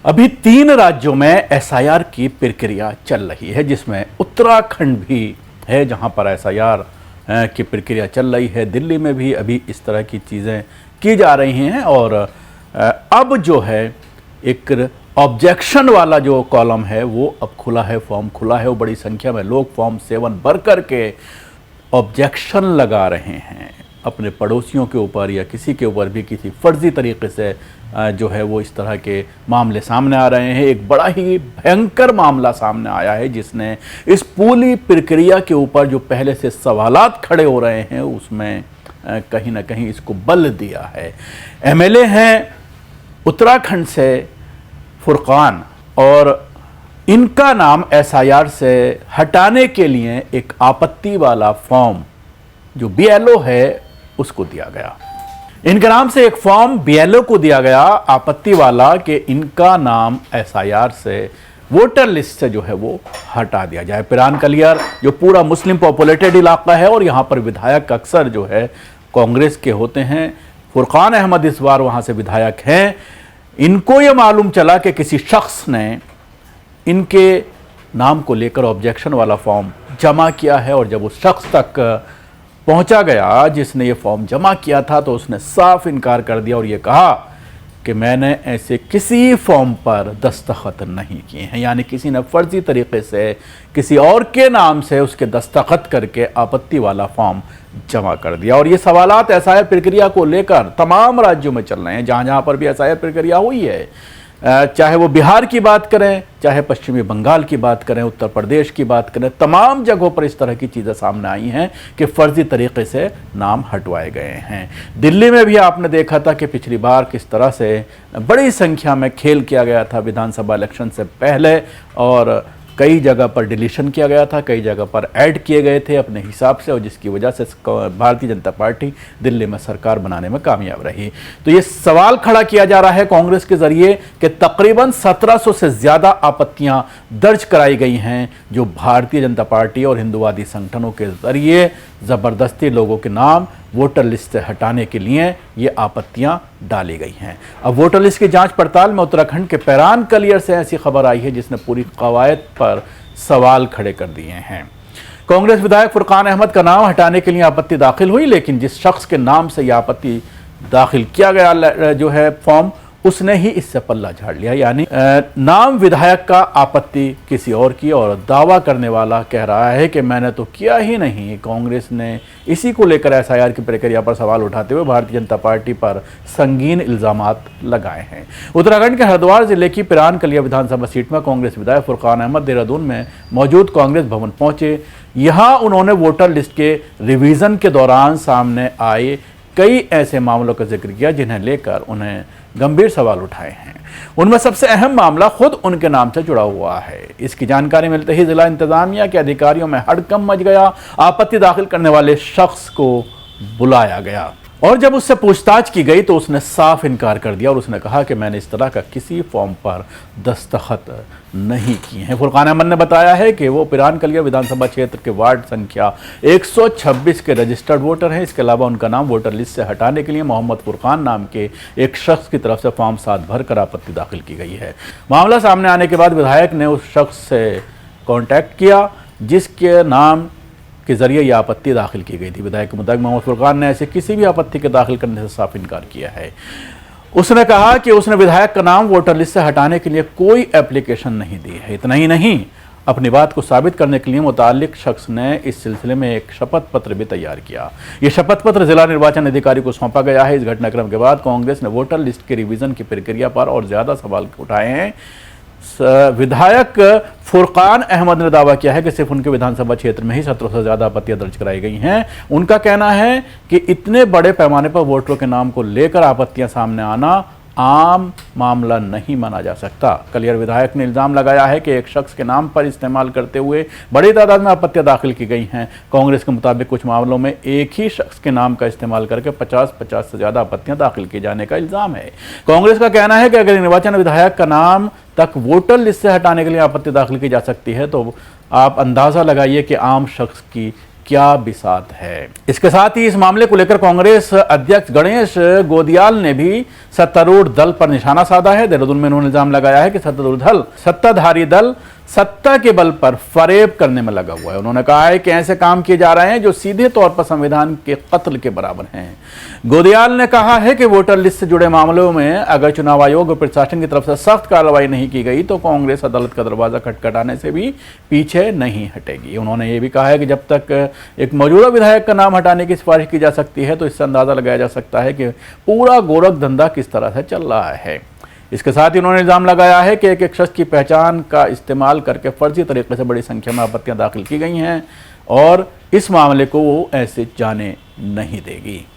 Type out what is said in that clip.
अभी 3 राज्यों में एसआईआर की प्रक्रिया चल रही है, जिसमें उत्तराखंड भी है जहां पर एसआईआर की प्रक्रिया चल रही है। दिल्ली में भी अभी इस तरह की चीज़ें की जा रही हैं और अब जो है एक ऑब्जेक्शन वाला जो कॉलम है वो अब खुला है, फॉर्म खुला है। वो बड़ी संख्या में लोग फॉर्म 7 भर करके ऑब्जेक्शन लगा रहे हैं अपने पड़ोसियों के ऊपर या किसी के ऊपर भी किसी फर्जी तरीके से जो है वो इस तरह के मामले सामने आ रहे हैं। एक बड़ा ही भयंकर मामला सामने आया है जिसने इस पूरी प्रक्रिया के ऊपर जो पहले से सवालात खड़े हो रहे हैं उसमें कहीं ना कहीं इसको बल दिया है। एमएलए हैं उत्तराखंड से फुरकान और इनका नाम एसआईआर से हटाने के लिए एक आपत्ति वाला फॉर्म जो बीएलओ है उसको दिया गया। इनके नाम से एक फॉर्म बीएलओ को दिया गया आपत्ति वाला कि इनका नाम एसआईआर से वोटर लिस्ट से जो है वो हटा दिया जाए। पिरान कलियर जो पूरा मुस्लिम पॉपुलेटेड इलाका है और यहाँ पर विधायक अक्सर जो है कांग्रेस के होते हैं। फुरकान अहमद इस बार वहाँ से विधायक हैं। इनको ये मालूम चला कि किसी शख्स ने इनके नाम को लेकर ऑब्जेक्शन वाला फॉर्म जमा किया है और जब उस शख्स तक पहुंचा गया जिसने ये फॉर्म जमा किया था तो उसने साफ इनकार कर दिया और ये कहा कि मैंने ऐसे किसी फॉर्म पर दस्तखत नहीं किए हैं। यानी किसी ने फर्जी तरीके से किसी और के नाम से उसके दस्तखत करके आपत्ति वाला फॉर्म जमा कर दिया। और ये सवालात एसआईआर प्रक्रिया को लेकर तमाम राज्यों में चल रहे हैं। जहाँ जहाँ पर भी एसआईआर प्रक्रिया हुई है, चाहे वो बिहार की बात करें, चाहे पश्चिमी बंगाल की बात करें, उत्तर प्रदेश की बात करें, तमाम जगहों पर इस तरह की चीज़ें सामने आई हैं कि फर्जी तरीके से नाम हटवाए गए हैं। दिल्ली में भी आपने देखा था कि पिछली बार किस तरह से बड़ी संख्या में खेल किया गया था विधानसभा इलेक्शन से पहले और कई जगह पर डिलीशन किया गया था, कई जगह पर ऐड किए गए थे अपने हिसाब से और जिसकी वजह से भारतीय जनता पार्टी दिल्ली में सरकार बनाने में कामयाब रही। तो ये सवाल खड़ा किया जा रहा है कांग्रेस के जरिए कि तकरीबन 1700 से ज़्यादा आपत्तियां दर्ज कराई गई हैं जो भारतीय जनता पार्टी और हिंदुवादी संगठनों के जरिए ज़बरदस्ती लोगों के नाम वोटर लिस्ट से हटाने के लिए ये आपत्तियां डाली गई हैं। अब वोटर लिस्ट की जांच पड़ताल में उत्तराखंड के पिरान कलियर से ऐसी खबर आई है जिसने पूरी कवायद पर सवाल खड़े कर दिए हैं। कांग्रेस विधायक फुरकान अहमद का नाम हटाने के लिए आपत्ति दाखिल हुई, लेकिन जिस शख्स के नाम से यह आपत्ति दाखिल किया गया जो है फॉर्म, उसने ही इससे पल्ला झाड़ लिया। यानी नाम विधायक का, आपत्ति किसी और की और दावा करने वाला कह रहा है कि मैंने तो किया ही नहीं। कांग्रेस ने इसी को लेकर एसआईआर की प्रक्रिया पर सवाल उठाते हुए भारतीय जनता पार्टी पर संगीन इल्जामात लगाए हैं। उत्तराखंड के हरिद्वार जिले की पिरान कलिया विधानसभा सीट में कांग्रेस विधायक फुरकान अहमद देहरादून में मौजूद कांग्रेस भवन पहुंचे। यहाँ उन्होंने वोटर लिस्ट के रिवीजन के दौरान सामने आए कई ऐसे मामलों का जिक्र किया जिन्हें लेकर उन्हें गंभीर सवाल उठाए हैं। उनमें सबसे अहम मामला खुद उनके नाम से जुड़ा हुआ है। इसकी जानकारी मिलते ही जिला इंतजामिया के अधिकारियों में हड़कंप मच गया। आपत्ति दाखिल करने वाले शख्स को बुलाया गया और जब उससे पूछताछ की गई तो उसने साफ इनकार कर दिया और उसने कहा कि मैंने इस तरह का किसी फॉर्म पर दस्तखत नहीं किए हैं। फुरकान अहमद ने बताया है कि वो पिरान कलिया विधानसभा क्षेत्र के वार्ड संख्या 126 के रजिस्टर्ड वोटर हैं। इसके अलावा उनका नाम वोटर लिस्ट से हटाने के लिए मोहम्मद फुरकान नाम के एक शख्स की तरफ से फॉर्म 7 भरकर आपत्ति दाखिल की गई है। मामला सामने आने के बाद विधायक ने उस शख्स से कॉन्टैक्ट किया जिसके नाम के जरिए यह आपत्ति दाखिल की गई थी। विधायक के मुताबिक मोहम्मद फुरकान ने ऐसे किसी भी आपत्ति के दाखिल करने से साफ इनकार किया है। उसने कहा कि उसने विधायक का नाम वोटर लिस्ट से हटाने के लिए कोई एप्लीकेशन नहीं दी है। इतना ही नहीं, अपनी बात को साबित करने के लिए मुताल्लिक शख्स ने इस सिलसिले में एक शपथ पत्र भी तैयार किया। यह शपथ पत्र जिला निर्वाचन अधिकारी को सौंपा गया है। इस घटनाक्रम के बाद कांग्रेस ने वोटर लिस्ट के रिवीजन की प्रक्रिया पर और ज्यादा सवाल उठाए हैं। विधायक फुरकान अहमद ने दावा किया है कि सिर्फ उनके विधानसभा क्षेत्र में ही 1700 से ज्यादा आपत्तियां दर्ज कराई गई हैं। उनका कहना है कि इतने बड़े पैमाने पर वोटरों के नाम को लेकर आपत्तियां सामने आना आम मामला नहीं माना जा सकता। कलियर विधायक ने इल्जाम लगाया है कि एक शख्स के नाम पर इस्तेमाल करते हुए बड़ी तादाद में आपत्तियां दाखिल की गई हैं। कांग्रेस के मुताबिक कुछ मामलों में एक ही शख्स के नाम का इस्तेमाल करके 50 से ज्यादा आपत्तियां दाखिल किए जाने का इल्जाम है। कांग्रेस का कहना है कि अगर निर्वाचन विधायक का नाम तक वोटर लिस्ट से हटाने के लिए आपत्ति दाखिल की जा सकती है तो आप अंदाजा लगाइए कि आम शख्स की क्या बिसात है। इसके साथ ही इस मामले को लेकर कांग्रेस अध्यक्ष गणेश गोदियाल ने भी सत्तारूढ़ दल पर निशाना साधा है। देहरादून में उन्होंने इल्जाम लगाया है कि सत्ताधारी दल सत्ता के बल पर फरेब करने में लगा हुआ है। उन्होंने कहा है कि ऐसे काम किए जा रहे हैं जो सीधे तौर पर संविधान के कत्ल के बराबर हैं। गोदियाल ने कहा है कि वोटर लिस्ट से जुड़े मामलों में अगर चुनाव आयोग और प्रशासन की तरफ से सख्त कार्रवाई नहीं की गई तो कांग्रेस अदालत का दरवाजा खटखटाने से भी पीछे नहीं हटेगी। उन्होंने ये भी कहा है कि जब तक एक मौजूदा विधायक का नाम हटाने की सिफारिश की जा सकती है तो इससे अंदाजा लगाया जा सकता है कि पूरा गोरख धंधा किस तरह से चल रहा है। इसके साथ ही उन्होंने इल्जाम लगाया है कि एक शख्स की पहचान का इस्तेमाल करके फर्जी तरीके से बड़ी संख्या में आपत्तियां दाखिल की गई हैं और इस मामले को वो ऐसे जाने नहीं देगी।